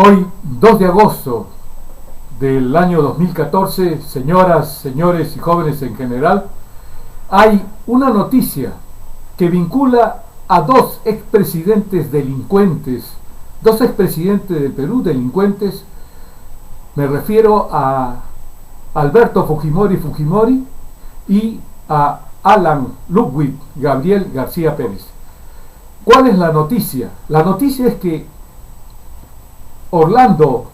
Hoy, 2 de agosto del año 2014, señoras, señores y jóvenes en general, hay una noticia que vincula a dos expresidentes delincuentes, dos expresidentes del Perú delincuentes. Me refiero a Alberto Fujimori y a Alan Ludwig Gabriel García Pérez. ¿Cuál es la noticia? La noticia es que Orlando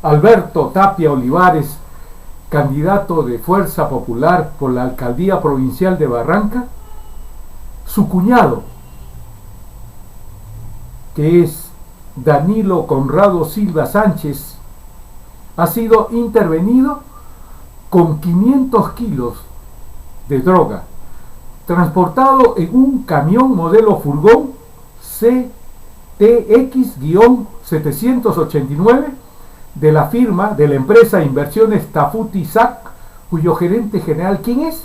Alberto Tapia Olivares, candidato de Fuerza Popular por la alcaldía provincial de Barranca, su cuñado, que es Danilo Conrado Silva Sánchez, ha sido intervenido con 500 kilos de droga, transportado en un camión modelo furgón CTX-789 de la firma de la empresa Inversiones Tafuti SAC, cuyo gerente general, ¿quién es?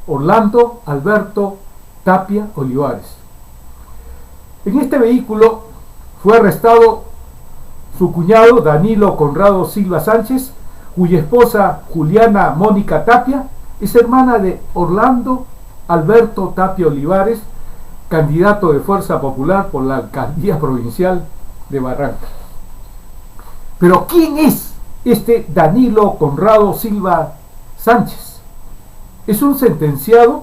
Orlando Alberto Tapia Olivares. En este vehículo fue arrestado su cuñado Danilo Conrado Silva Sánchez, cuya esposa Juliana Mónica Tapia es hermana de Orlando Alberto Tapia Olivares, candidato de Fuerza Popular por la alcaldía provincial de Barranca. Pero ¿quién es este Danilo Conrado Silva Sánchez? Es un sentenciado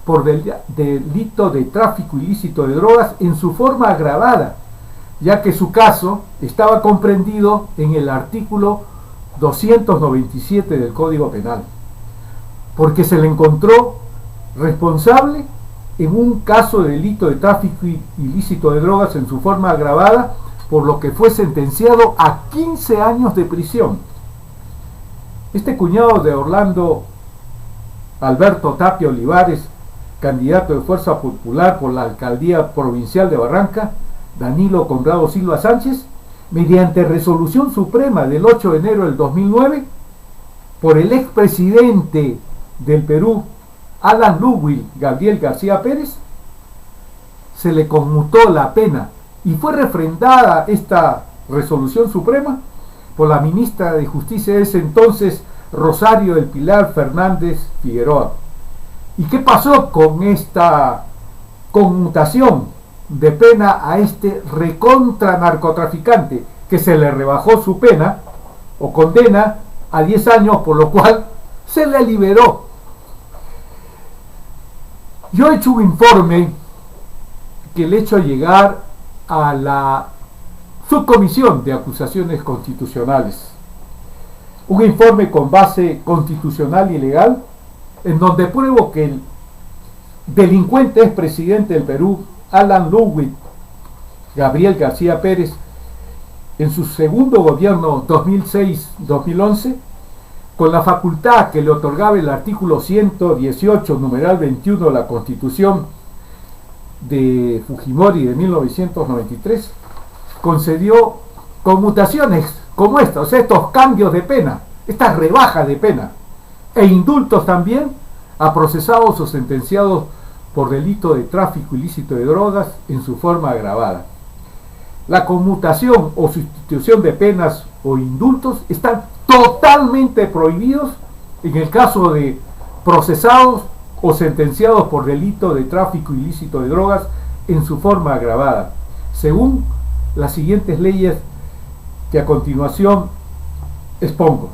por delito de tráfico ilícito de drogas en su forma agravada, ya que su caso estaba comprendido en el artículo 297 del Código Penal, porque se le encontró responsable en un caso de delito de tráfico ilícito de drogas en su forma agravada, por lo que fue sentenciado a 15 años de prisión. Este cuñado de Orlando Alberto Tapia Olivares, candidato de Fuerza Popular por la alcaldía provincial de Barranca, Danilo Conrado Silva Sánchez, mediante resolución suprema del 8 de enero del 2009, por el expresidente del Perú, Alan Ludwig Gabriel García Pérez, se le conmutó la pena y fue refrendada esta resolución suprema por la ministra de Justicia de ese entonces, Rosario del Pilar Fernández Figueroa. ¿Y qué pasó con esta conmutación de pena a este recontra narcotraficante, que se le rebajó su pena o condena a 10 años, por lo cual se le liberó? Yo he hecho un informe que le he hecho llegar a la Subcomisión de Acusaciones Constitucionales, un informe con base constitucional y legal, en donde pruebo que el delincuente expresidente del Perú, Alan Ludwig Gabriel García Pérez, en su segundo gobierno 2006-2011, con la facultad que le otorgaba el artículo 118, numeral 21 de la Constitución de Fujimori de 1993, concedió conmutaciones como esta, o sea, estos cambios de pena, estas rebajas de pena, e indultos también a procesados o sentenciados por delito de tráfico ilícito de drogas en su forma agravada. La conmutación o sustitución de penas o indultos están totalmente prohibidos en el caso de procesados o sentenciados por delito de tráfico ilícito de drogas en su forma agravada, según las siguientes leyes que a continuación expongo.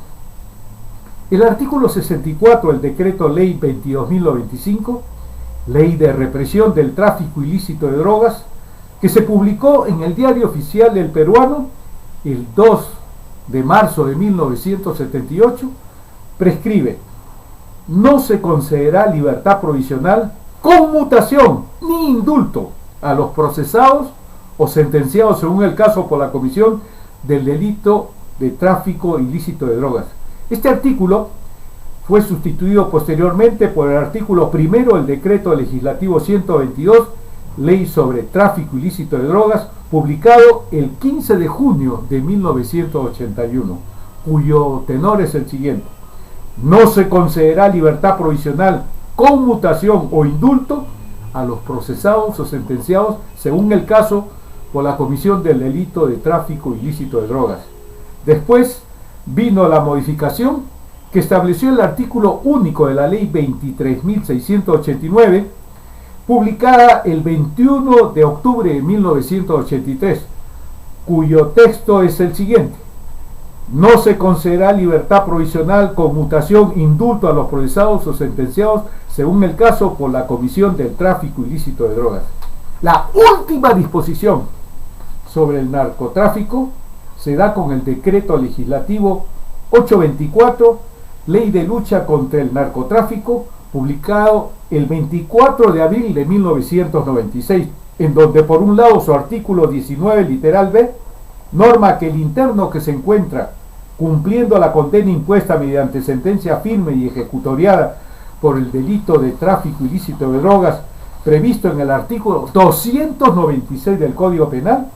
El artículo 64 del decreto ley 22.095, ley de represión del tráfico ilícito de drogas, que se publicó en el Diario Oficial del Peruano el 2 de marzo de 1978, prescribe: no se concederá libertad provisional, conmutación ni indulto a los procesados o sentenciados según el caso por la comisión del delito de tráfico ilícito de drogas. Este artículo fue sustituido posteriormente por el artículo primero del decreto legislativo 122, ley sobre tráfico ilícito de drogas, publicado el 15 de junio de 1981, cuyo tenor es el siguiente: no se concederá libertad provisional, conmutación o indulto a los procesados o sentenciados según el caso por la comisión del delito de tráfico ilícito de drogas. Después vino la modificación que estableció el artículo único de la ley 23.689, publicada el 21 de octubre de 1983, cuyo texto es el siguiente: no se concederá libertad provisional, conmutación, indulto a los procesados o sentenciados, según el caso, por la comisión del tráfico ilícito de drogas. La última disposición sobre el narcotráfico se da con el decreto legislativo 824, Ley de Lucha contra el Narcotráfico, publicado el 24 de abril de 1996, en donde por un lado su artículo 19, literal B, norma que el interno que se encuentra cumpliendo la condena impuesta mediante sentencia firme y ejecutoriada por el delito de tráfico ilícito de drogas previsto en el artículo 296 del Código Penal,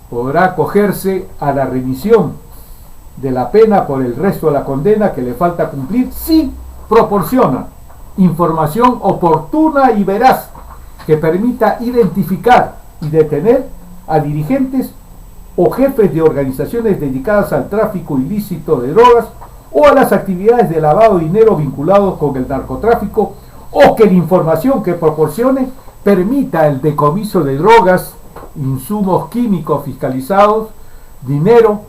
podrá acogerse a la remisión de la pena por el resto de la condena que le falta cumplir si proporciona información oportuna y veraz que permita identificar y detener a dirigentes o jefes de organizaciones dedicadas al tráfico ilícito de drogas o a las actividades de lavado de dinero vinculados con el narcotráfico, o que la información que proporcione permita el decomiso de drogas, insumos químicos fiscalizados, dinero,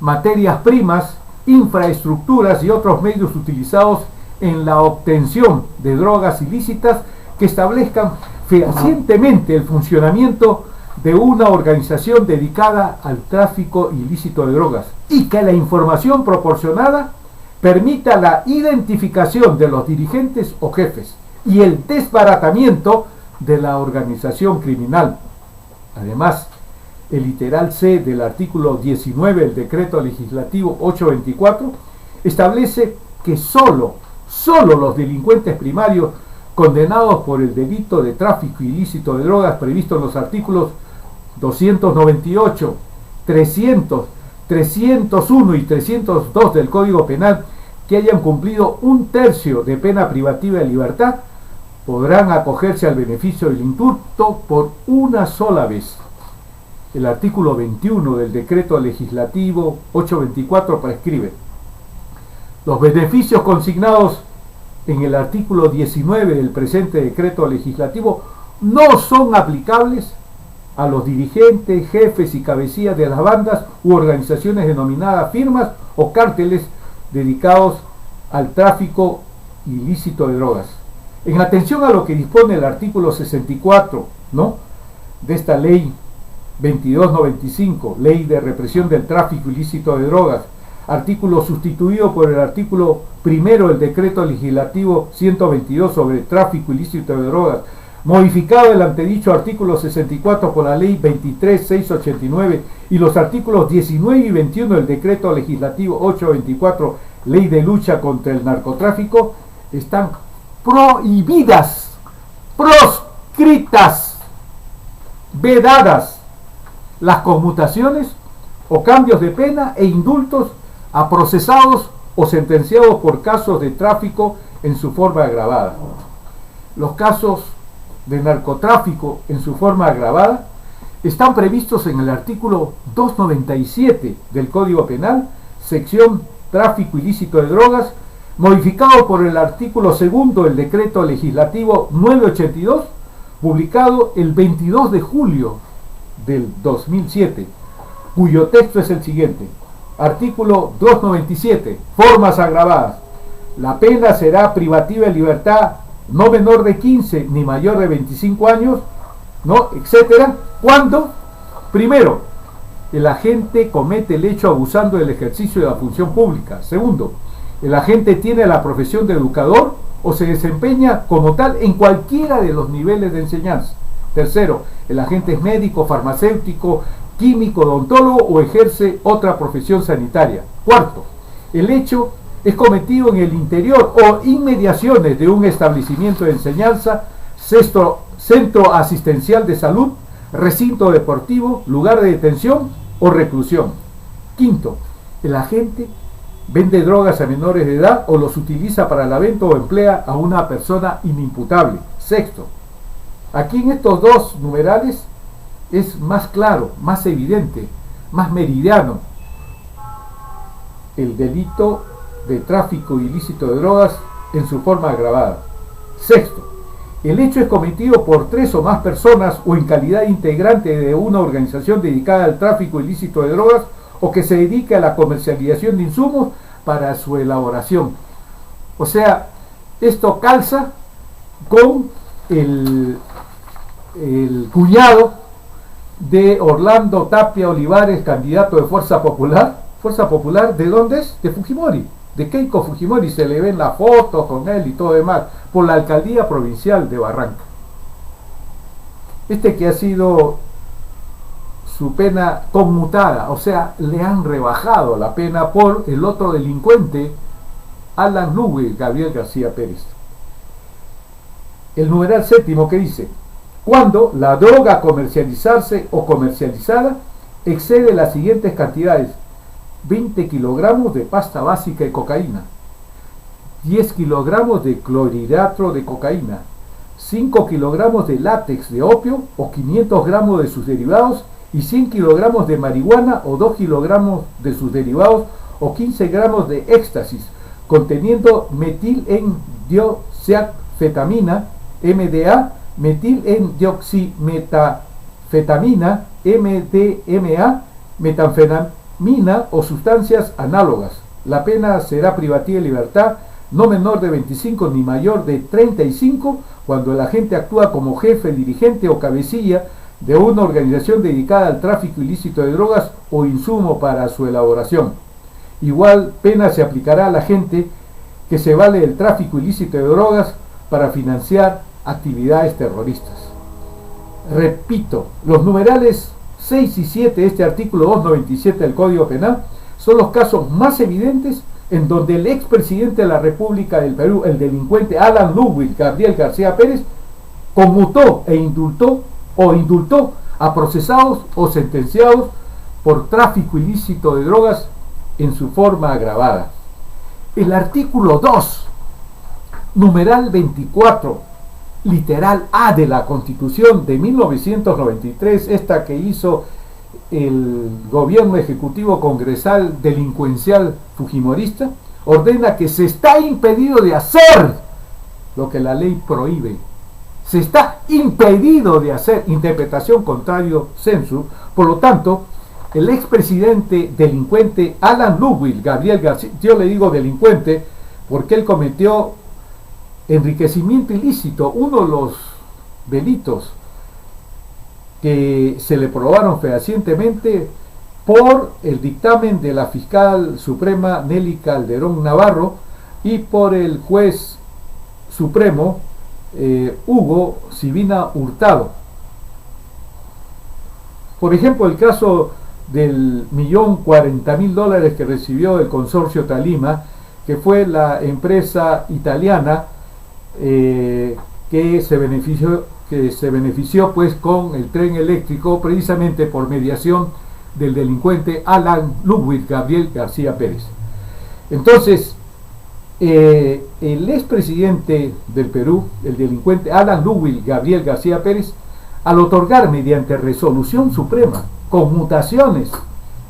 materias primas, infraestructuras y otros medios utilizados en la obtención de drogas ilícitas que establezcan fehacientemente el funcionamiento de una organización dedicada al tráfico ilícito de drogas, y que la información proporcionada permita la identificación de los dirigentes o jefes y el desbaratamiento de la organización criminal. Además, el literal C del artículo 19 del decreto legislativo 824 establece que solo los delincuentes primarios condenados por el delito de tráfico ilícito de drogas previsto en los artículos 298, 300, 301 y 302 del Código Penal, que hayan cumplido un tercio de pena privativa de libertad, podrán acogerse al beneficio del indulto por una sola vez. El artículo 21 del decreto legislativo 824 prescribe: los beneficios consignados en el artículo 19 del presente decreto legislativo no son aplicables a los dirigentes, jefes y cabecillas de las bandas u organizaciones denominadas firmas o cárteles dedicados al tráfico ilícito de drogas. En atención a lo que dispone el artículo 64, de esta ley 2295, Ley de Represión del Tráfico Ilícito de Drogas, artículo sustituido por el artículo primero del decreto legislativo 122 sobre tráfico ilícito de drogas, modificado el antedicho artículo 64 por la ley 23689 y los artículos 19 y 21 del decreto legislativo 824, Ley de Lucha contra el Narcotráfico, están prohibidas, proscritas, vedadas las conmutaciones o cambios de pena e indultos a procesados o sentenciados por casos de tráfico en su forma agravada. Los casos de narcotráfico en su forma agravada están previstos en el artículo 297 del Código Penal, sección tráfico ilícito de drogas, modificado por el artículo segundo del decreto legislativo 982, publicado el 22 de julio del 2007, cuyo texto es el siguiente. Artículo 297, formas agravadas. La pena será privativa de libertad no menor de 15 ni mayor de 25 años, etcétera, cuando, primero, el agente comete el hecho abusando del ejercicio de la función pública. Segundo, el agente tiene la profesión de educador o se desempeña como tal en cualquiera de los niveles de enseñanza. Tercero, el agente es médico, farmacéutico, químico, odontólogo o ejerce otra profesión sanitaria. Cuarto, el hecho es cometido en el interior o inmediaciones de un establecimiento de enseñanza, centro asistencial de salud, recinto deportivo, lugar de detención o reclusión. Quinto, el agente vende drogas a menores de edad o los utiliza para la venta o emplea a una persona inimputable. Sexto, aquí en estos dos numerales es más claro, más evidente, más meridiano el delito de tráfico ilícito de drogas en su forma agravada. Sexto, el hecho es cometido por 3 o más personas o en calidad integrante de una organización dedicada al tráfico ilícito de drogas o que se dedique a la comercialización de insumos para su elaboración. O sea, esto calza con el cuñado de Orlando Tapia Olivares, candidato de Fuerza Popular. ¿Fuerza Popular de dónde es? De Fujimori, de Keiko Fujimori. Se le ven las fotos con él y todo demás, por la alcaldía provincial de Barranca. Este que ha sido su pena conmutada, o sea, le han rebajado la pena por el otro delincuente, Alan Ludwig Gabriel García Pérez. El numeral séptimo que dice: cuando la droga a comercializarse o comercializada excede las siguientes cantidades: 20 kilogramos de pasta básica de cocaína, 10 kilogramos de clorhidrato de cocaína, 5 kilogramos de látex de opio o 500 gramos de sus derivados y 100 kilogramos de marihuana o 2 kilogramos de sus derivados o 15 gramos de éxtasis conteniendo metil-en-dioxianfetamina, MDA, metil-en-dioximetafetamina, MDMA, metanfetamina o sustancias análogas. La pena será privativa de libertad, no menor de 25 ni mayor de 35, cuando el agente actúa como jefe, dirigente o cabecilla de una organización dedicada al tráfico ilícito de drogas o insumo para su elaboración. Igual pena se aplicará a la gente que se vale del tráfico ilícito de drogas para financiar actividades terroristas. Repito, los numerales 6 y 7 de este artículo 297 del Código Penal son los casos más evidentes en donde el expresidente de la República del Perú, el delincuente Alan Ludwig Gabriel García Pérez, conmutó e indultó a procesados o sentenciados por tráfico ilícito de drogas en su forma agravada. El artículo 2, numeral 24, literal A de la Constitución de 1993, esta que hizo el gobierno ejecutivo congresal delincuencial fujimorista, ordena que se está impedido de hacer lo que la ley prohíbe. Se está impedido de hacer, interpretación contrario sensu. Por lo tanto, el expresidente delincuente Alan Ludwig Gabriel García, yo le digo delincuente porque él cometió enriquecimiento ilícito, uno de los delitos que se le probaron fehacientemente por el dictamen de la fiscal suprema Nelly Calderón Navarro y por el juez supremo Hugo Sibina Hurtado. Por ejemplo, el caso del $1.040.000 que recibió el consorcio Talima, que fue la empresa italiana que se benefició pues con el tren eléctrico, precisamente por mediación del delincuente Alan Ludwig Gabriel García Pérez. Entonces, el expresidente del Perú, el delincuente Alan Ludwig Gabriel García Pérez, al otorgar mediante resolución suprema conmutaciones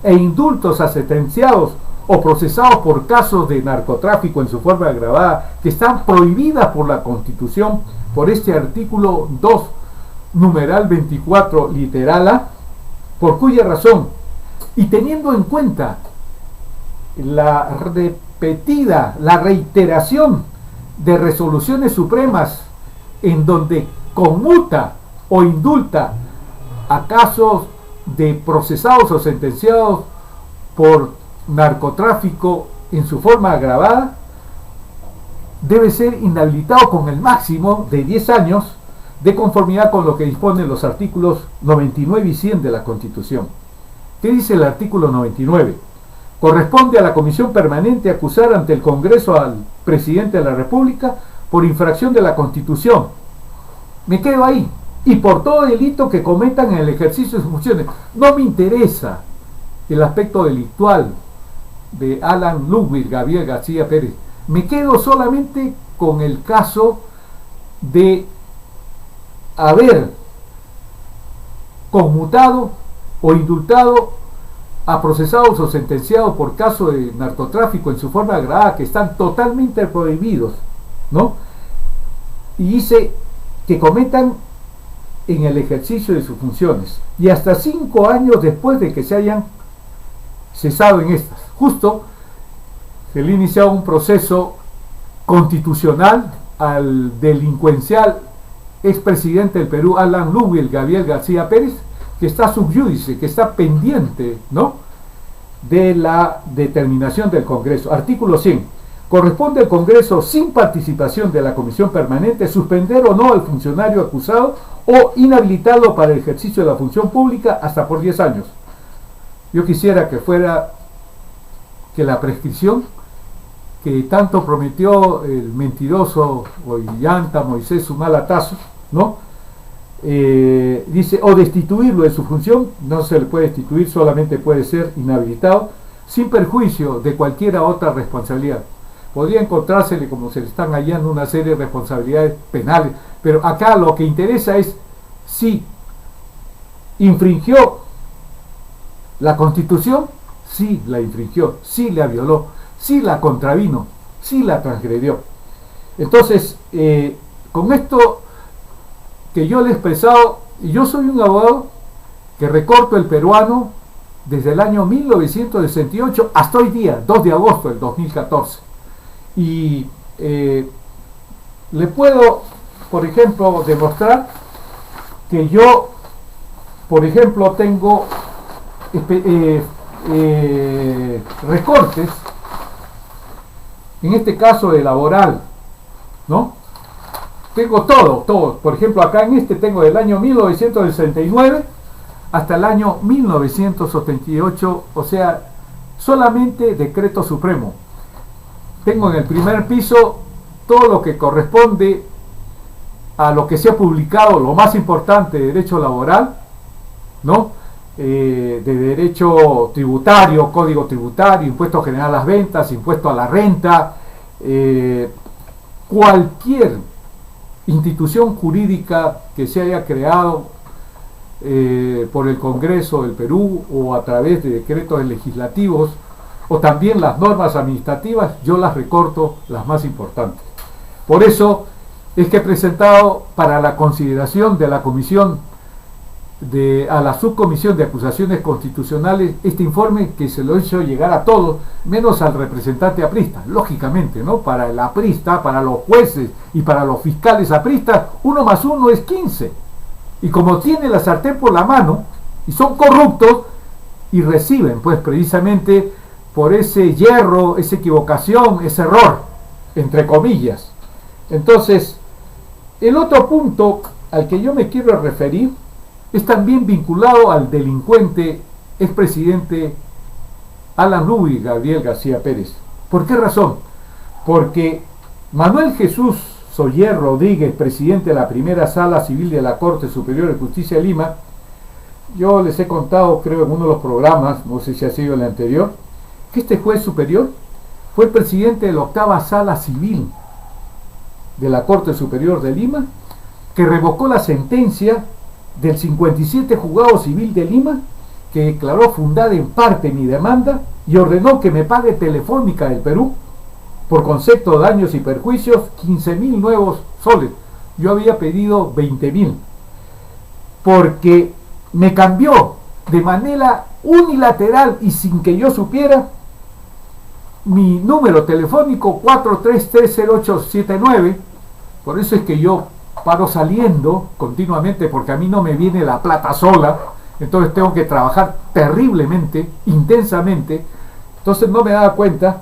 e indultos a sentenciados o procesados por casos de narcotráfico en su forma agravada, que están prohibidas por la Constitución, por este artículo 2, numeral 24, literal A, por cuya razón, y teniendo en cuenta la reiteración de resoluciones supremas en donde conmuta o indulta a casos de procesados o sentenciados por narcotráfico en su forma agravada, debe ser inhabilitado con el máximo de 10 años de conformidad con lo que disponen los artículos 99 y 100 de la Constitución. ¿Qué dice el artículo 99? Corresponde a la Comisión Permanente acusar ante el Congreso al Presidente de la República por infracción de la Constitución. Me quedo ahí. Y por todo delito que cometan en el ejercicio de sus funciones. No me interesa el aspecto delictual de Alan Ludwig Gabriel García Pérez. Me quedo solamente con el caso de haber conmutado o indultado a procesados o sentenciados por caso de narcotráfico en su forma agravada, que están totalmente prohibidos, ¿no? Y dice que cometan en el ejercicio de sus funciones y hasta 5 años después de que se hayan cesado en estas. Justo se le ha iniciado un proceso constitucional al delincuencial expresidente del Perú, Alan Lubil Gabriel García Pérez, que está sub judice, que está pendiente, ¿no?, de la determinación del Congreso. Artículo 100. Corresponde al Congreso, sin participación de la Comisión Permanente, suspender o no al funcionario acusado o inhabilitarlo para el ejercicio de la función pública hasta por 10 años. Yo quisiera que fuera que la prescripción que tanto prometió el mentiroso Ollanta Moisés Humalatazo, ¿no? Dice, o destituirlo de su función, no se le puede destituir, solamente puede ser inhabilitado, sin perjuicio de cualquier otra responsabilidad. Podría encontrársele, como se le están hallando, una serie de responsabilidades penales, pero acá lo que interesa es si infringió la Constitución, sí la infringió, sí la violó, sí la contravino, sí la transgredió. Entonces, con esto que yo le he expresado, yo soy un abogado que recorto el peruano desde el año 1968 hasta hoy día, 2 de agosto del 2014. Y le puedo, por ejemplo, demostrar que yo, por ejemplo, tengo recortes, en este caso de laboral, ¿no? Tengo todo, por ejemplo, acá en este tengo del año 1969 hasta el año 1978, o sea, solamente decreto supremo. Tengo en el primer piso todo lo que corresponde a lo que se ha publicado, lo más importante de derecho laboral, ¿no? De derecho tributario, código tributario, impuesto general a las ventas, impuesto a la renta, cualquier institución jurídica que se haya creado por el Congreso del Perú o a través de decretos legislativos, o también las normas administrativas, yo las recorto, las más importantes. Por eso es que he presentado para la consideración de la comisión, a la subcomisión de acusaciones constitucionales, este informe, que se lo he hecho llegar a todos, menos al representante aprista, lógicamente, ¿no? Para el aprista, para los jueces y para los fiscales apristas, 1 más 1 es 15. Y como tiene la sartén por la mano, y son corruptos, y reciben, pues, precisamente por ese yerro, esa equivocación, ese error, entre comillas. Entonces, el otro punto al que yo me quiero referir es también vinculado al delincuente expresidente Alan Lubil Gabriel García Pérez. ¿Por qué razón? Porque Manuel Jesús Soller Rodríguez, presidente de la primera sala civil de la Corte Superior de Justicia de Lima, yo les he contado, creo, en uno de los programas, no sé si ha sido el anterior, que este juez superior fue presidente de la 8ª Sala Civil de la Corte Superior de Lima, que revocó la sentencia del 57 Juzgado Civil de Lima, que declaró fundada en parte mi demanda y ordenó que me pague Telefónica del Perú por concepto de daños y perjuicios 15.000 nuevos soles. Yo había pedido 20.000, porque me cambió de manera unilateral y sin que yo supiera mi número telefónico 4330879. Por eso es que yo paro saliendo continuamente, porque a mí no me viene la plata sola, entonces tengo que trabajar terriblemente, intensamente. Entonces no me daba cuenta,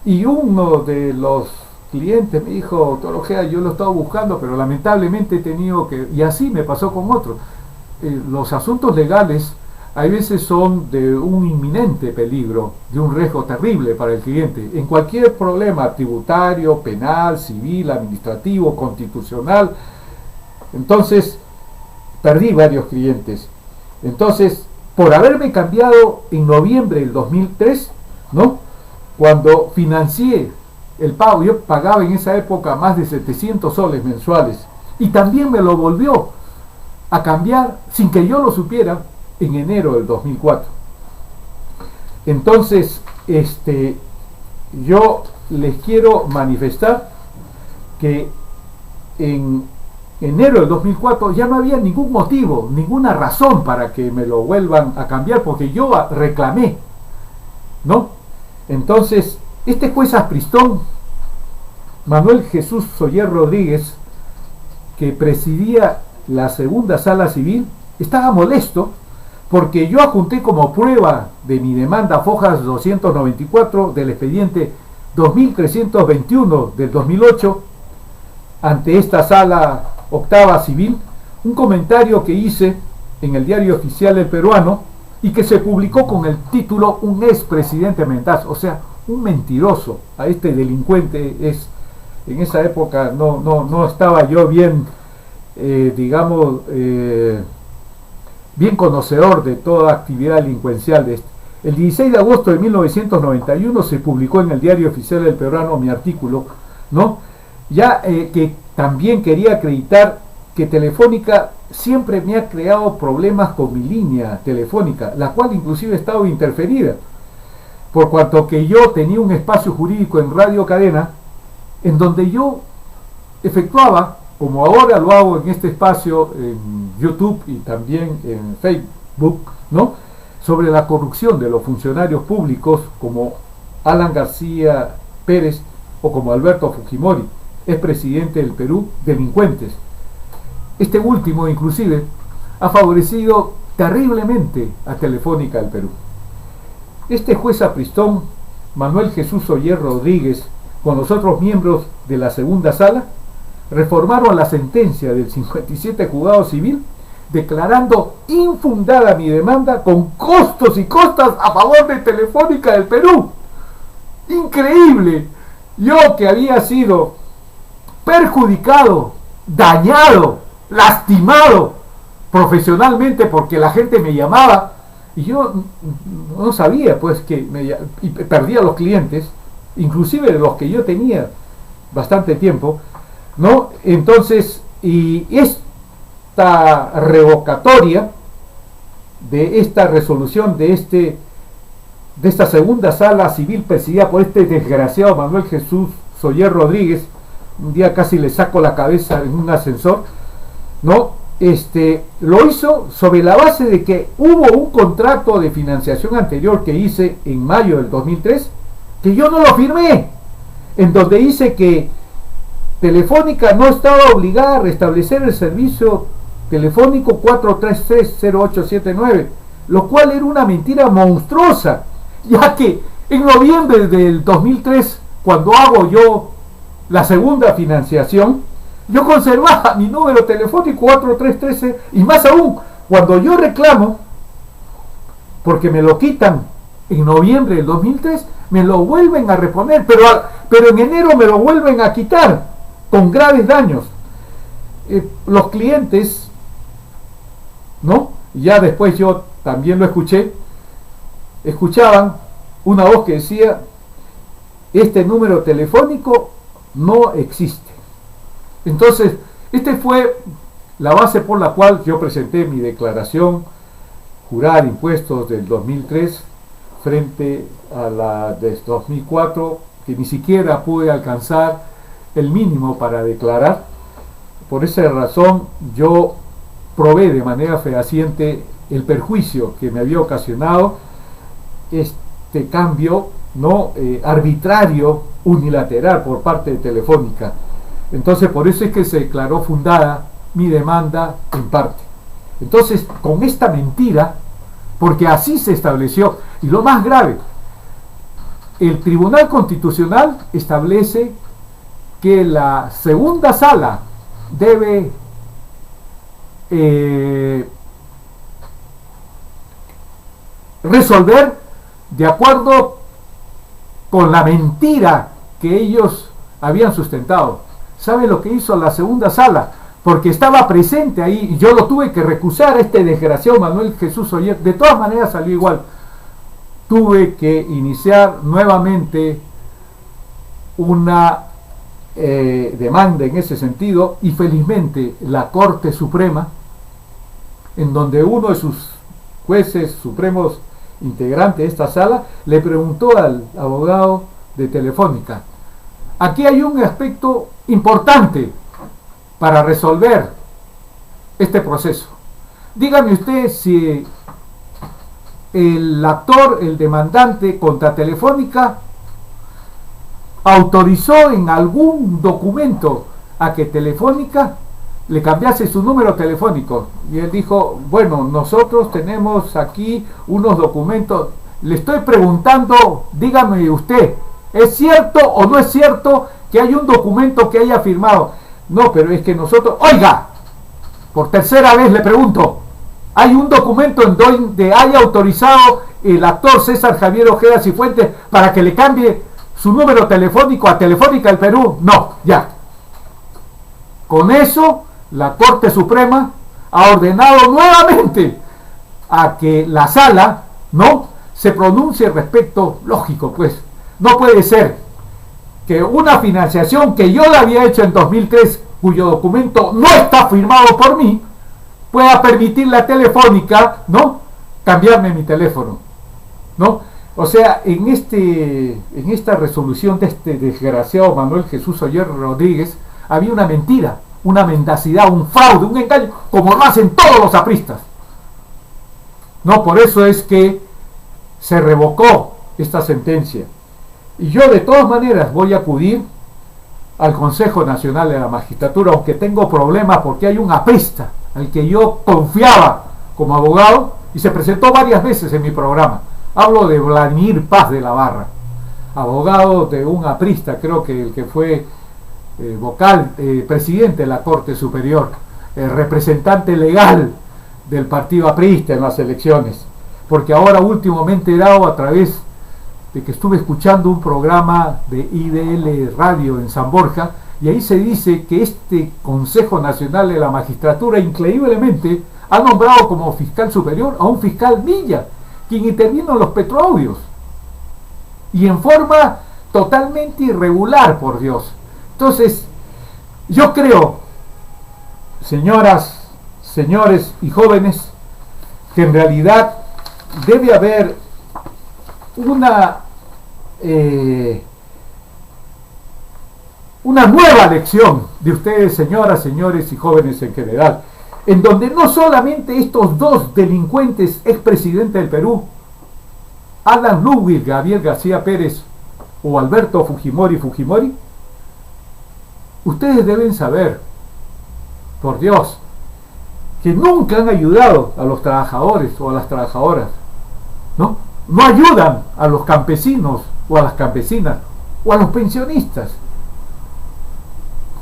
y uno de los clientes me dijo: doctor Ojeda, yo lo he estado buscando, pero lamentablemente he tenido que, y así me pasó con otro. Los asuntos legales hay veces son de un inminente peligro, de un riesgo terrible para el cliente. En cualquier problema tributario, penal, civil, administrativo, constitucional. Entonces, perdí varios clientes. Entonces, por haberme cambiado en noviembre del 2003, ¿no?, cuando financié el pago, yo pagaba en esa época más de 700 soles mensuales, y también me lo volvió a cambiar sin que yo lo supiera en enero del 2004. Entonces, yo les quiero manifestar que en enero del 2004 ya no había ningún motivo, ninguna razón para que me lo vuelvan a cambiar, porque yo reclamé, ¿no? Entonces, este juez Apristón, Manuel Jesús Soller Rodríguez, que presidía la segunda sala civil, estaba molesto porque yo adjunté como prueba de mi demanda fojas 294 del expediente 2321 del 2008 ante esta sala octava civil un comentario que hice en el diario oficial El Peruano y que se publicó con el título "Un expresidente mendaz", o sea, un mentiroso. A este delincuente en esa época no estaba yo bien, bien conocedor de toda actividad delincuencial de este. El 16 de agosto de 1991 se publicó en el diario oficial El Peruano mi artículo, ¿no? Ya que también quería acreditar que Telefónica siempre me ha creado problemas con mi línea telefónica, la cual inclusive ha estado interferida, por cuanto que yo tenía un espacio jurídico en Radio Cadena, en donde yo efectuaba, como ahora lo hago en este espacio, en YouTube y también en Facebook, ¿no?, sobre la corrupción de los funcionarios públicos como Alan García Pérez o como Alberto Fujimori, expresidente del Perú, delincuentes. Este último, inclusive, ha favorecido terriblemente a Telefónica del Perú. Este juez Apristón, Manuel Jesús Soller Rodríguez, con los otros miembros de la segunda sala, reformaron la sentencia del 57 juzgado civil, declarando infundada mi demanda con costos y costas a favor de Telefónica del Perú. Increíble. Yo, que había sido perjudicado, dañado, lastimado profesionalmente, porque la gente me llamaba y yo no sabía, pues, que y perdía los clientes, inclusive de los que yo tenía bastante tiempo, ¿no? Entonces, y esta revocatoria de esta resolución de esta segunda sala civil presidida por este desgraciado Manuel Jesús Soller Rodríguez, un día casi le saco la cabeza en un ascensor, ¿no? Lo hizo sobre la base de que hubo un contrato de financiación anterior que hice en mayo del 2003, que yo no lo firmé, en donde dice que Telefónica no estaba obligada a restablecer el servicio telefónico 433-0879, lo cual era una mentira monstruosa, ya que en noviembre del 2003, cuando hago yo la segunda financiación, yo conservaba mi número telefónico 4313, y más aún, cuando yo reclamo, porque me lo quitan en noviembre del 2003, me lo vuelven a reponer, pero en enero me lo vuelven a quitar, con graves daños. Los clientes, ¿no?, ya después yo también lo escuchaban una voz que decía: este número telefónico no existe. Entonces, esta fue la base por la cual yo presenté mi declaración jurada de impuestos del 2003 frente a la de 2004, que ni siquiera pude alcanzar el mínimo para declarar. Por esa razón yo probé de manera fehaciente el perjuicio que me había ocasionado este cambio, ¿no?, arbitrario, unilateral por parte de Telefónica. Entonces, por eso es que se declaró fundada mi demanda en parte. Entonces, con esta mentira, porque así se estableció, y lo más grave, el Tribunal Constitucional establece que la segunda sala debe resolver de acuerdo con la mentira que ellos habían sustentado. ¿Sabe lo que hizo la segunda sala? Porque estaba presente ahí y yo lo tuve que recusar a este desgraciado Manuel Jesús Soller. De todas maneras salió igual. Tuve que iniciar nuevamente una demanda en ese sentido, y felizmente la Corte Suprema en donde uno de sus jueces supremos integrante de esta sala le preguntó al abogado de Telefónica: aquí hay un aspecto importante para resolver este proceso. Dígame usted si el actor, el demandante contra Telefónica, autorizó en algún documento a que Telefónica le cambiase su número telefónico. Y él dijo: bueno, nosotros tenemos aquí unos documentos, le estoy preguntando, dígame usted, ¿es cierto o no es cierto que hay un documento que haya firmado? No, pero es que nosotros, oiga, por tercera vez le pregunto, ¿hay un documento en donde haya autorizado el actor César Javier Ojeda Cifuentes para que le cambie su número telefónico a Telefónica del Perú? No, ya. Con eso, la Corte Suprema ha ordenado nuevamente a que la sala no se pronuncie respecto. Lógico, pues, no puede ser que una financiación que yo la había hecho en 2003, cuyo documento no está firmado por mí, pueda permitirle a Telefónica, ¿no?, cambiarme mi teléfono, ¿no? O sea, en esta resolución de este desgraciado Manuel Jesús Oyer Rodríguez había una mentira, una mendacidad, un fraude, un engaño, como lo hacen todos los apristas. No, por eso es que se revocó esta sentencia. Y yo de todas maneras voy a acudir al Consejo Nacional de la Magistratura, aunque tengo problemas porque hay un aprista al que yo confiaba como abogado y se presentó varias veces en mi programa. Hablo de Vladimir Paz de la Barra, abogado de un aprista, creo que el que fue presidente de la Corte Superior, representante legal del partido aprista en las elecciones, porque ahora último me he enterado a través de que estuve escuchando un programa de IDL Radio en San Borja, y ahí se dice que este Consejo Nacional de la Magistratura increíblemente ha nombrado como fiscal superior a un fiscal Villa, quien intervino en los Petroaudios, y en forma totalmente irregular, por Dios. Entonces, yo creo, señoras, señores y jóvenes, que en realidad debe haber una nueva lección de ustedes, señoras, señores y jóvenes en general, en donde no solamente estos dos delincuentes expresidentes del Perú, Alan Ludwig Gabriel García Pérez o Alberto Fujimori, ustedes deben saber, por Dios, que nunca han ayudado a los trabajadores o a las trabajadoras, ¿no? No ayudan a los campesinos o a las campesinas o a los pensionistas.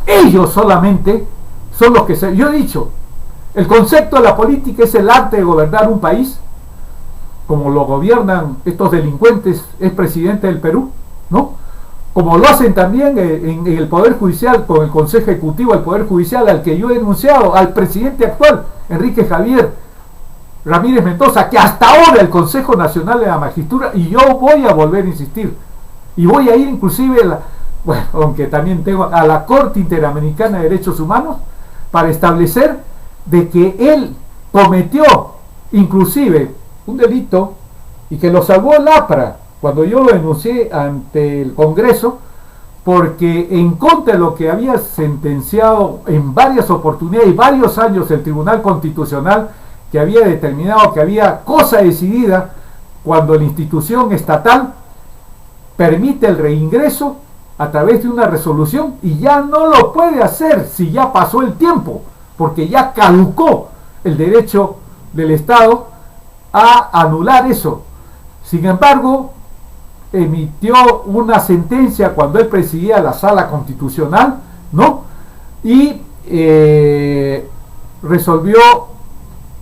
Ellos solamente son los que yo he dicho, el concepto de la política es el arte de gobernar un país, como lo gobiernan estos delincuentes expresidentes del Perú, ¿no? Como lo hacen también en el Poder Judicial, con el Consejo Ejecutivo del Poder Judicial, al que yo he denunciado, al presidente actual, Enrique Javier Ramírez Mendoza, que hasta ahora el Consejo Nacional de la Magistratura, y yo voy a volver a insistir, y voy a ir inclusive, bueno, aunque también tengo a la Corte Interamericana de Derechos Humanos, para establecer de que él cometió inclusive un delito y que lo salvó el APRA cuando yo lo denuncié ante el Congreso, porque en contra de lo que había sentenciado en varias oportunidades y varios años el Tribunal Constitucional, que había determinado que había cosa decidida cuando la institución estatal permite el reingreso a través de una resolución, y ya no lo puede hacer si ya pasó el tiempo, porque ya caducó el derecho del Estado a anular eso. Sin embargo, emitió una sentencia cuando él presidía la Sala Constitucional, ¿no? Y resolvió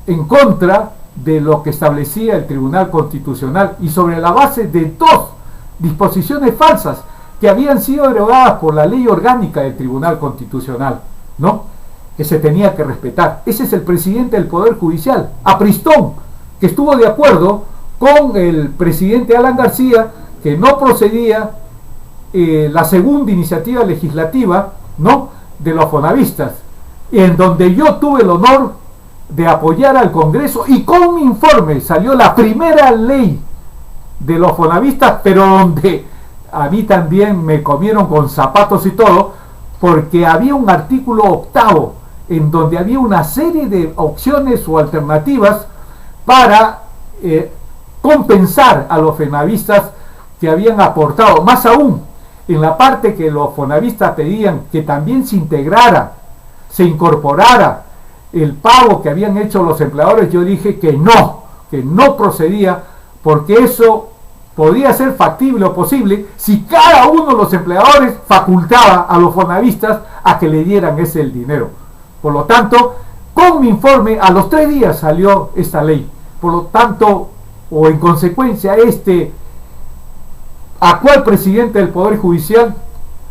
en contra de lo que establecía el Tribunal Constitucional, y sobre la base de dos disposiciones falsas que habían sido derogadas por la ley orgánica del Tribunal Constitucional, ¿no?, que se tenía que respetar. Ese es el presidente del Poder Judicial, Apristón, que estuvo de acuerdo con el presidente Alan García, que no procedía la segunda iniciativa legislativa, ¿no?, de los fonavistas, en donde yo tuve el honor de apoyar al Congreso, y con mi informe salió la primera ley de los fonavistas, pero donde a mí también me comieron con zapatos y todo, porque había un artículo 8 en donde había una serie de opciones o alternativas para compensar a los fonavistas que habían aportado. Más aún, en la parte que los fonavistas pedían que también se integrara, se incorporara el pago que habían hecho los empleadores, yo dije que no procedía, porque eso podía ser factible o posible si cada uno de los empleadores facultaba a los fonavistas a que le dieran ese el dinero. Por lo tanto, con mi informe, a los 3 días salió esta ley. Por lo tanto, o en consecuencia, actual presidente del Poder Judicial,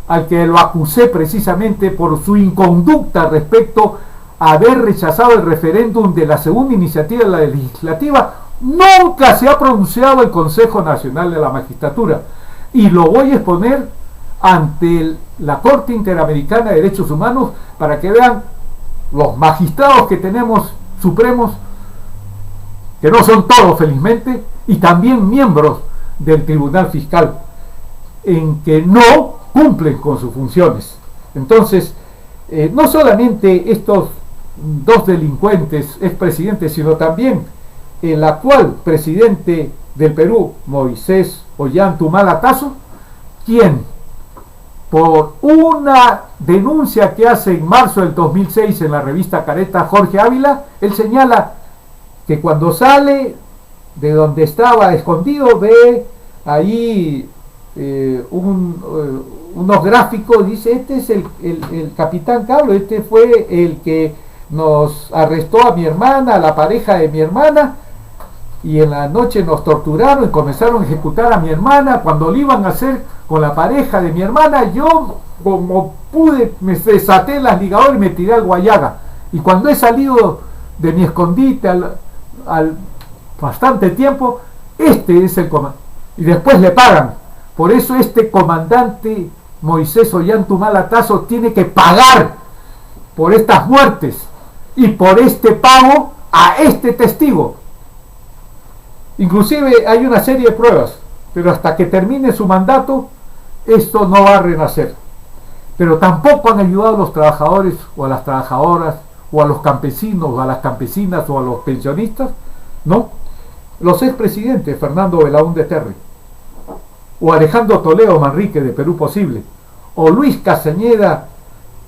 al que lo acusé precisamente por su inconducta respecto a haber rechazado el referéndum de la segunda iniciativa de la legislativa, nunca se ha pronunciado el Consejo Nacional de la Magistratura, y lo voy a exponer ante la Corte Interamericana de Derechos Humanos para que vean los magistrados que tenemos supremos, que no son todos felizmente, y también miembros del Tribunal Fiscal, en que no cumplen con sus funciones. Entonces, no solamente estos 2 delincuentes expresidentes, sino también el actual presidente del Perú, Moisés Ollanta Tazo, quien por una denuncia que hace en marzo del 2006 en la revista Careta Jorge Ávila, él señala que cuando sale de donde estaba escondido ve ahí unos gráficos, dice: este es el capitán Carlos, este fue el que nos arrestó a mi hermana, a la pareja de mi hermana, y en la noche nos torturaron y comenzaron a ejecutar a mi hermana. Cuando lo iban a hacer con la pareja de mi hermana, yo como pude me desaté las ligaduras y me tiré al Guayaga, y cuando he salido de mi escondite al bastante tiempo, este es el comandante, y después le pagan. Por eso este comandante Moisés Ollanta Tazo tiene que pagar por estas muertes y por este pago a este testigo. Inclusive hay una serie de pruebas, pero hasta que termine su mandato esto no va a renacer. Pero tampoco han ayudado a los trabajadores o a las trabajadoras o a los campesinos o a las campesinas o a los pensionistas, ¿no? Los expresidentes Fernando Belaúnde Terry, o Alejandro Toledo Manrique de Perú Posible, o Luis Castañeda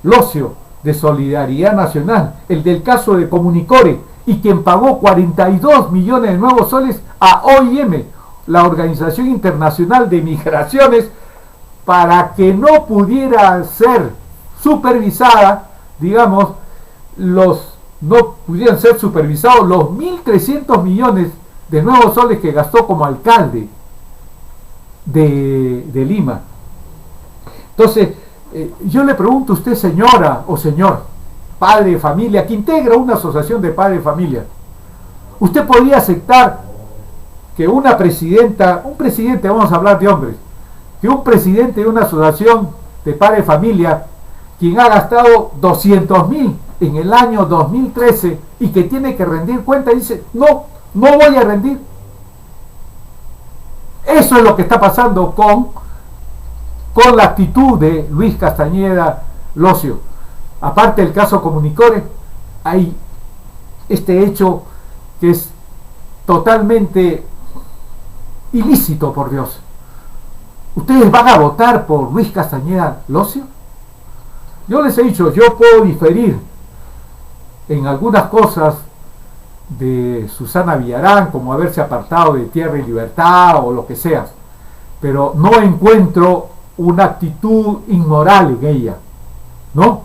Locio de Solidaridad Nacional, el del caso de Comunicore, y quien pagó 42 millones de nuevos soles a OIM, la Organización Internacional de Migraciones, para que no pudiera ser supervisada, digamos, no pudieran ser supervisados los 1.300 millones de nuevos soles que gastó como alcalde de Lima. Entonces, yo le pregunto a usted, señora o señor, padre de familia, que integra una asociación de padres de familia, ¿usted podría aceptar que una presidenta, un presidente, vamos a hablar de hombres, que un presidente de una asociación de padres de familia, quien ha gastado 200.000 en el año 2013 y que tiene que rendir cuenta, dice: no voy a rendir? Eso es lo que está pasando con la actitud de Luis Castañeda Locio. Aparte del caso Comunicore, hay este hecho que es totalmente ilícito, por Dios. ¿Ustedes van a votar por Luis Castañeda Locio? Yo les he dicho, yo puedo diferir en algunas cosas de Susana Villarán, como haberse apartado de Tierra y Libertad o lo que sea, pero no encuentro una actitud inmoral en ella, ¿no?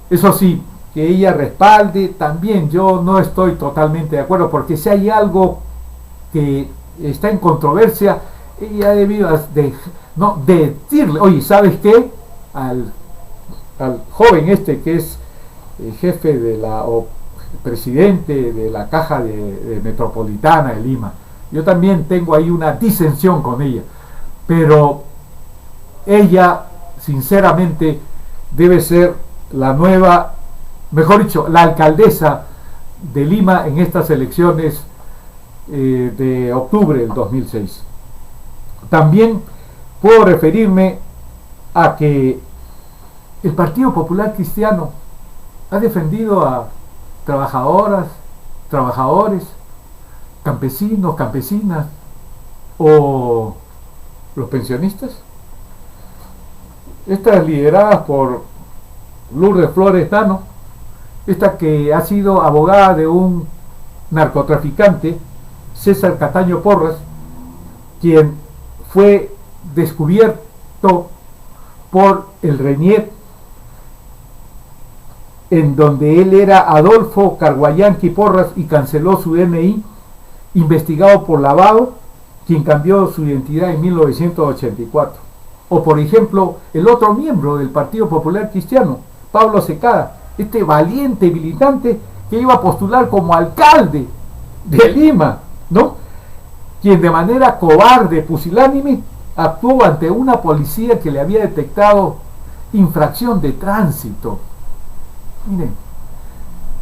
Eso sí, que ella respalde, también yo no estoy totalmente de acuerdo, porque si hay algo que está en controversia, ella debió de decirle: oye, ¿sabes qué? Al joven este que es el jefe de o presidente de la Caja de Metropolitana de Lima, yo también tengo ahí una disensión con ella, pero ella sinceramente debe ser la nueva, mejor dicho, la alcaldesa de Lima en estas elecciones de octubre del 2006. También puedo referirme a que el Partido Popular Cristiano ha defendido a trabajadoras, trabajadores, campesinos, campesinas o los pensionistas. Estas lideradas por Lourdes Flores Dano, esta que ha sido abogada de un narcotraficante, César Cataño Porras, quien fue descubierto por el RENIEC, en donde él era Adolfo Carguayanqui Porras y canceló su DNI, investigado por lavado, quien cambió su identidad en 1984. O por ejemplo, el otro miembro del Partido Popular Cristiano, Pablo Secada, este valiente militante que iba a postular como alcalde de Lima, ¿no? Quien de manera cobarde, pusilánime, actuó ante una policía que le había detectado infracción de tránsito. Miren,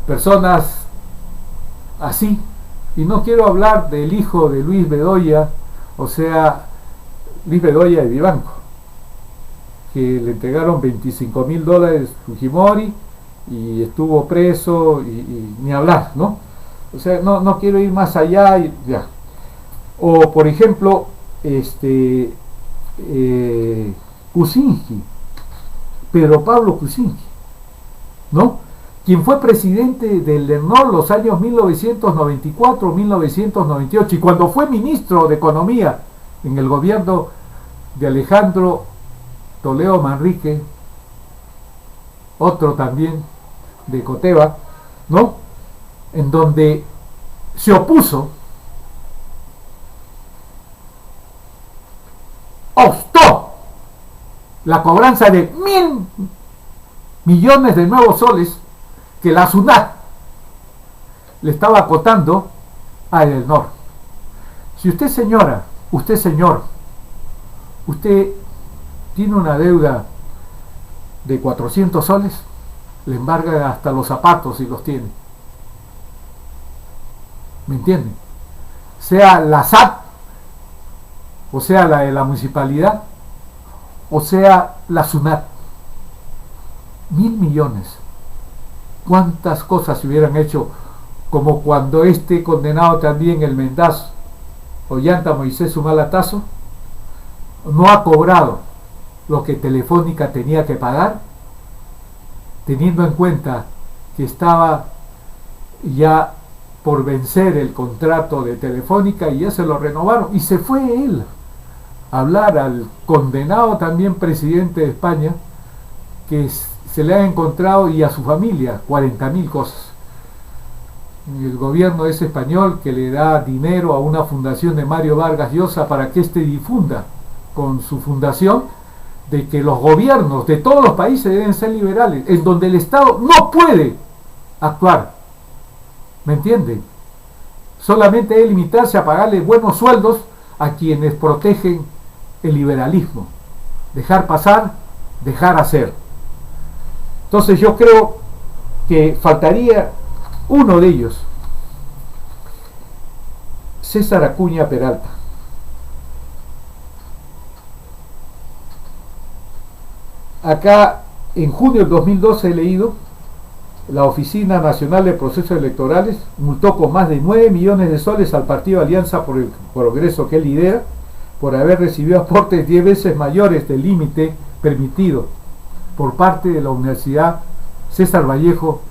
personas así. Y no quiero hablar del hijo de Luis Bedoya, o sea, Luis Bedoya de Vivanco, que le entregaron $25,000 Fujimori y estuvo preso y ni hablar, ¿no? O sea, no quiero ir más allá y ya. O por ejemplo, Kuczynski, Pedro Pablo Kuczynski, ¿no? Quien fue presidente del ERNOR los años 1994-1998 y cuando fue ministro de Economía en el gobierno de Alejandro Toledo Manrique, otro también de Coteva, ¿no? En donde se opuso, obstó la cobranza de 1.000 millones de nuevos soles que la SUNAT le estaba acotando a Edenor. Si usted, señora, usted, señor, usted tiene una deuda de 400 soles, le embarga hasta los zapatos si los tiene. ¿Me entienden? Sea la SAT, o sea la de la municipalidad, o sea la SUNAT. 1.000 millones. ¿Cuántas cosas se hubieran hecho? Como cuando este condenado también, el Mendazo, Ollanta Moisés Sumalatazo, no ha cobrado lo que Telefónica tenía que pagar, teniendo en cuenta que estaba ya por vencer el contrato de Telefónica y ya se lo renovaron, y se fue él a hablar al condenado también presidente de España, que se le ha encontrado, y a su familia 40.000 cosas. El gobierno es español, que le da dinero a una fundación de Mario Vargas Llosa para que éste difunda con su fundación de que los gobiernos de todos los países deben ser liberales, en donde el Estado no puede actuar. ¿Me entienden? Solamente debe limitarse a pagarle buenos sueldos a quienes protegen el liberalismo. Dejar pasar, dejar hacer. Entonces yo creo que faltaría uno de ellos, César Acuña Peralta. Acá en junio del 2012 he leído, la Oficina Nacional de Procesos Electorales multó con más de 9 millones de soles al partido Alianza por el Progreso que él lidera, por haber recibido aportes 10 veces mayores del límite permitido por parte de la Universidad César Vallejo,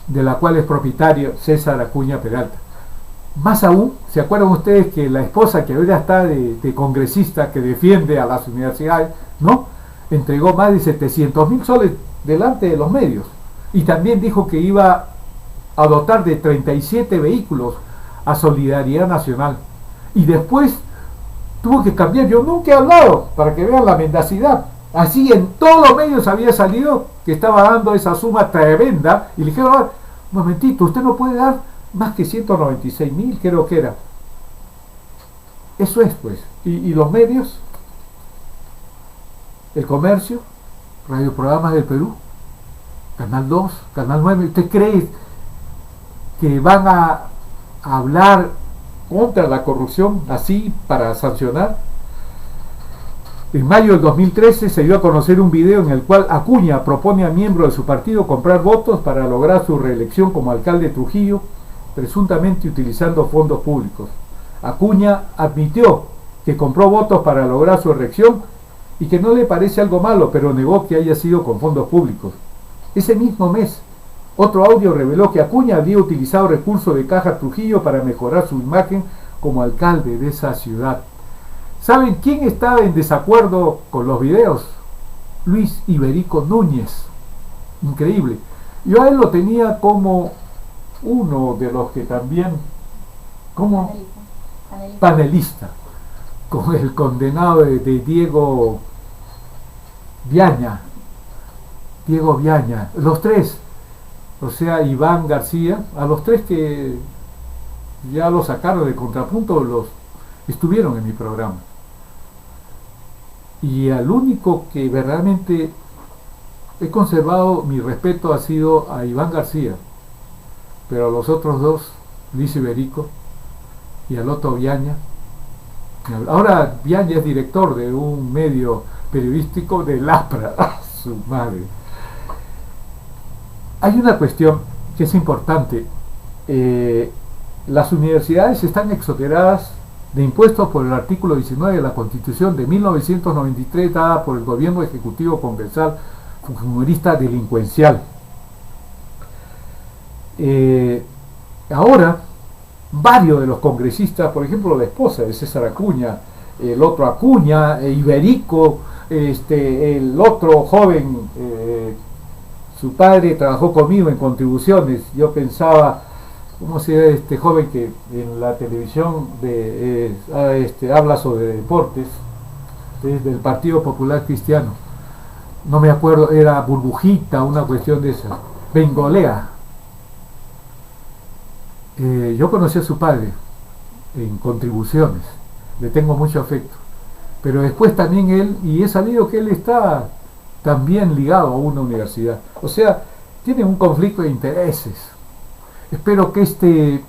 de la cual es propietario César Acuña Peralta. Más aún, ¿se acuerdan ustedes que la esposa, que ahora está de congresista, que defiende a las universidades, ¿no?, entregó más de 700.000 soles delante de los medios? Y también dijo que iba a dotar de 37 vehículos a Solidaridad Nacional. Y después tuvo que cambiar. Yo nunca he hablado, para que vean la mendacidad. Así en todos los medios había salido que estaba dando esa suma tremenda. Y le dijeron, un momentito, usted no puede dar más que 196.000, creo que era. Eso es, pues. Y los medios, el Comercio, Radioprogramas del Perú, Canal 2, Canal 9, ¿usted cree que van a hablar contra la corrupción así para sancionar. En mayo del 2013 se dio a conocer un video en el cual Acuña propone a miembros de su partido comprar votos para lograr su reelección como alcalde de Trujillo, presuntamente utilizando fondos públicos. Acuña admitió que compró votos para lograr su reelección y que no le parece algo malo, pero negó que haya sido con fondos públicos. Ese mismo mes, otro audio reveló que Acuña había utilizado recursos de Caja Trujillo para mejorar su imagen como alcalde de esa ciudad. ¿Saben quién estaba en desacuerdo con los videos? Luis Iberico Núñez. Increíble. Yo a él lo tenía como uno de los que también, como panelista, con el condenado de Diego Viaña. Los tres, o sea, Iván García, a los tres que ya los sacaron de Contrapunto, los estuvieron en mi programa. Y al único que verdaderamente he conservado mi respeto ha sido a Iván García, pero a los otros dos, Luis Iberico y al otro Viaña. Ahora Viaña es director de un medio periodístico de Lapra, su madre. Hay una cuestión que es importante. Las universidades están exoneradas de impuestos por el artículo 19 de la Constitución de 1993, dada por el gobierno ejecutivo congresal fujimorista delincuencial. Ahora, varios de los congresistas, por ejemplo la esposa de César Acuña, el otro Acuña, Iberico, el otro joven, su padre trabajó conmigo en contribuciones. Yo pensaba, ¿cómo se llama este joven que en la televisión habla sobre deportes, desde el Partido Popular Cristiano? No me acuerdo, era Burbujita, una cuestión de esa. Bengolea. Yo conocí a su padre en contribuciones, le tengo mucho afecto, pero después también él, y he sabido que él está también ligado a una universidad, o sea, tiene un conflicto de intereses. Espero que este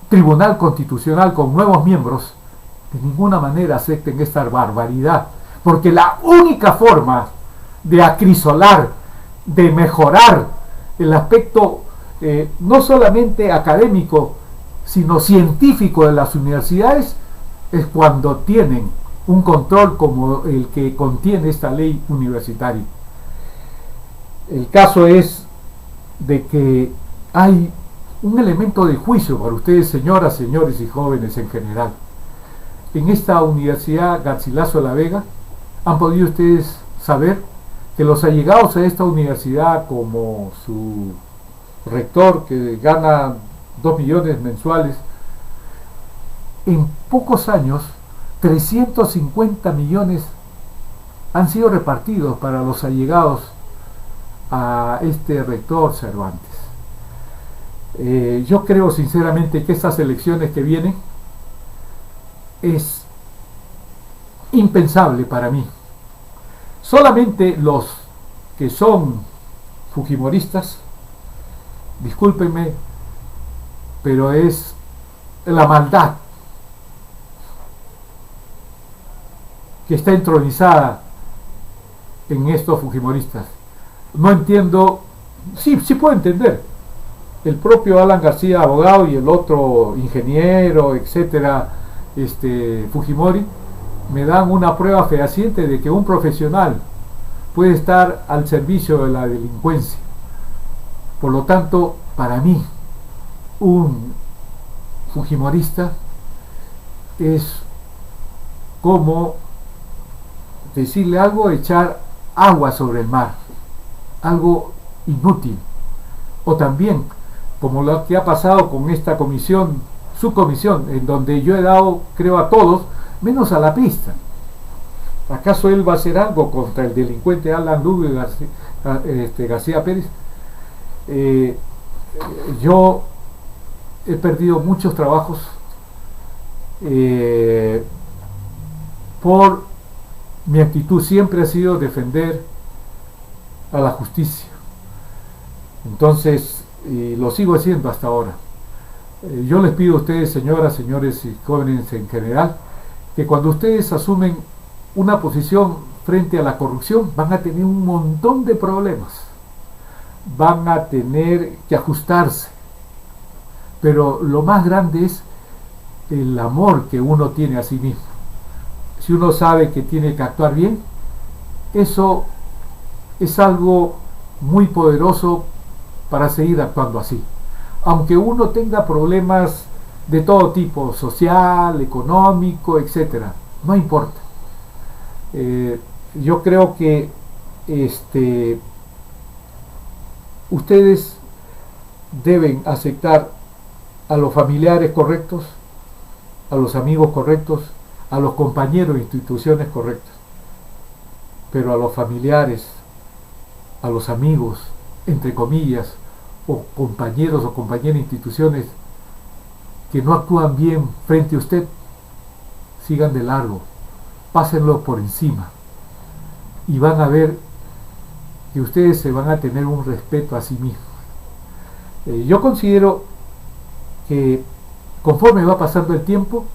Tribunal Constitucional con nuevos miembros de ninguna manera acepten esta barbaridad, porque la única forma de acrisolar, de mejorar el aspecto no solamente académico, sino científico de las universidades, es cuando tienen un control como el que contiene esta ley universitaria. El caso es de que hay un elemento de juicio para ustedes, señoras, señores y jóvenes en general. En esta Universidad Garcilaso de la Vega han podido ustedes saber que los allegados a esta universidad, como su rector, que gana 2 millones mensuales, en pocos años 350 millones han sido repartidos para los allegados a este rector Cervantes. Yo creo sinceramente que estas elecciones que vienen es impensable para mí. Solamente los que son fujimoristas, discúlpenme, pero es la maldad que está entronizada en estos fujimoristas. No entiendo, sí puedo entender. El propio Alan García, abogado, y el otro ingeniero, etcétera, Fujimori, me dan una prueba fehaciente de que un profesional puede estar al servicio de la delincuencia. Por lo tanto, para mí, un fujimorista es como decirle algo, echar agua sobre el mar, algo inútil. O también, como lo que ha pasado con esta comisión, subcomisión, en donde yo he dado, creo, a todos, menos a la pista. ¿Acaso él va a hacer algo contra el delincuente Alan Lugo García Pérez? Yo he perdido muchos trabajos por mi actitud siempre ha sido defender a la justicia. Entonces, lo sigo haciendo hasta ahora. Yo les pido a ustedes, señoras, señores y jóvenes en general, que cuando ustedes asumen una posición frente a la corrupción, van a tener un montón de problemas, van a tener que ajustarse, pero lo más grande es el amor que uno tiene a sí mismo. Si uno sabe que tiene que actuar bien, eso es algo muy poderoso para seguir actuando así. Aunque uno tenga problemas de todo tipo, social, económico, etcétera, no importa. Yo creo que ustedes deben aceptar a los familiares correctos, a los amigos correctos, a los compañeros de instituciones correctas, pero a los familiares, a los amigos, entre comillas, o compañeros o compañeras de instituciones que no actúan bien frente a usted, sigan de largo, pásenlo por encima y van a ver que ustedes se van a tener un respeto a sí mismos. Yo considero que conforme va pasando el tiempo,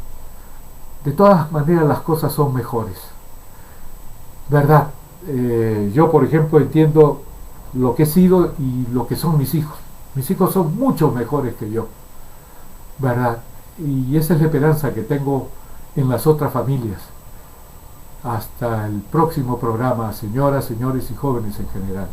de todas maneras las cosas son mejores, ¿verdad? Yo, por ejemplo, entiendo lo que he sido y lo que son mis hijos. Mis hijos son mucho mejores que yo, ¿verdad? Y esa es la esperanza que tengo en las otras familias. Hasta el próximo programa, señoras, señores y jóvenes en general.